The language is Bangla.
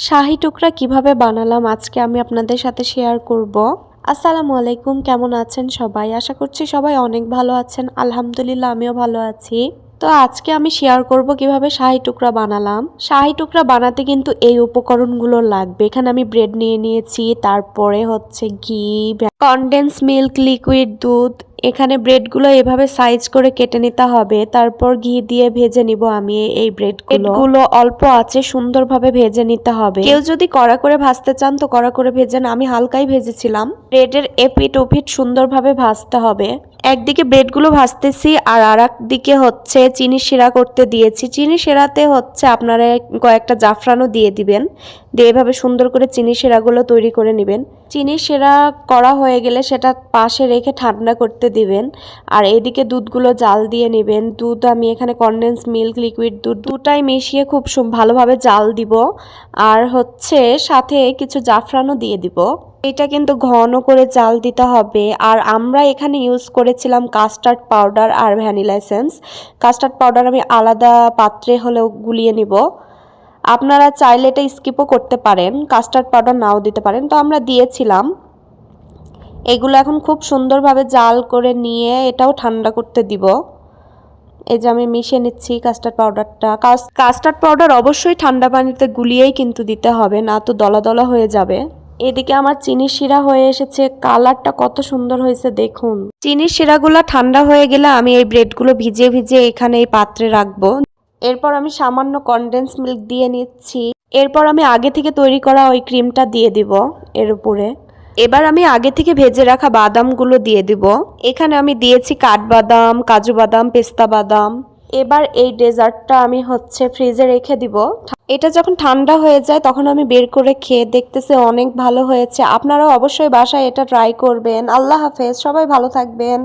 শাহি টুকরা কিভাবে বানালাম আজকে আমি আপনাদের সাথে শেয়ার করব। আসসালামু আলাইকুম, কেমন আছেন সবাই? আশা করছি সবাই অনেক ভালো আছেন। আলহামদুলিল্লাহ আমিও ভালো আছি। তো আজকে আমি শেয়ার করব কিভাবে শাহি টুকরা বানালাম। শাহি টুকরা বানাতে কিন্তু এই উপকরণগুলো লাগবে। এখানে আমি ব্রেড নিয়ে নিয়েছি, তারপরে হচ্ছে ঘি, কনডেন্স মিল্ক, লিকুইড দুধ। এখানে ব্রেডগুলো এভাবে সাইজ করে কেটে নিতে হবে, তারপর ঘি দিয়ে ভেজে নিব আমি এই ব্রেডগুলো অল্প আছে সুন্দরভাবে ভেজে নিতে হবে। কেউ যদি কড়া করে ভাজতে চান তো কড়া করে ভেজেন, আমি হালকাই ভেজেছিলাম। ব্রেডের এপিট ওপিট সুন্দরভাবে ভাজতে হবে। একদিকে ব্রেডগুলো ভাজতেছি আর আরেকদিকে হচ্ছে চিনি শিরা করতে দিয়েছি। চিনি শিরাতে হচ্ছে আপনারা কয়েকটা জাফরানও দিয়ে দিবেন, দিয়ে এভাবে সুন্দর করে চিনি শিরাগুলো তৈরি করে নেবেন। চিনি শিরা করা হয়ে গেলে সেটা পাশে রেখে ঠান্ডা করতে দিবেন। আর এদিকে দুধগুলো জাল দিয়ে নেবেন। দুধ আমি এখানে কনডেন্স মিল্ক, লিকুইড দুধ দুটাই মিশিয়ে খুব ভালোভাবে জাল দিব। আর হচ্ছে সাথে কিছু জাফরানও দিয়ে দিব। এটা কিন্তু ঘন করে জাল দিতে হবে। আর আমরা এখানে ইউজ করেছিলাম কাস্টার্ড পাউডার আর ভ্যানিলা এসেন্স। কাস্টার্ড পাউডার আমি আলাদা পাত্রে হলেও গুলিয়ে নিব। আপনারা চাইলে এটা স্কিপও করতে পারেন, কাস্টার্ড পাউডার নাও দিতে পারেন, তো আমরা দিয়েছিলাম। এগুলো এখন খুব সুন্দরভাবে জাল করে নিয়ে এটাও ঠান্ডা করতে দিব। এই যে আমি মিশিয়ে নিচ্ছি কাস্টার্ড পাউডারটা। কাস্টার্ড পাউডার অবশ্যই ঠান্ডা পানিতে গুলিয়েই কিন্তু দিতে হবে, না তো দলা দলা হয়ে যাবে। এদিকে আমার চিনির শিরা হয়ে এসেছে, কালারটা কত সুন্দর হয়েছে দেখুন। চিনির শিরাগুলো ঠান্ডা হয়ে গেলে আমি এই ব্রেডগুলো ভিজিয়ে ভিজিয়ে এখানে এই পাত্রে রাখবো। এরপর আমি সামান্য কনডেন্স মিল্ক দিয়ে নিচ্ছি। এরপর আমি আগে থেকে তৈরি করা ওই ক্রিমটা দিয়ে দিব এর উপরে। এবার আমি আগে থেকে ভেজে রাখা বাদামগুলো দিয়ে দিব। এখানে আমি দিয়েছি কাঠবাদাম, কাজু বাদাম, পেস্তা বাদাম। এবার এই ডেজার্টটা আমি হচ্ছে ফ্রিজে রেখে দিব। এটা যখন ঠান্ডা হয়ে যায় তখন আমি বের করে খেয়ে দেখতেছি অনেক ভালো হয়েছে। আপনারাও অবশ্যই বাসায় এটা ট্রাই করবেন। আল্লাহ হাফেজ, সবাই ভালো থাকবেন।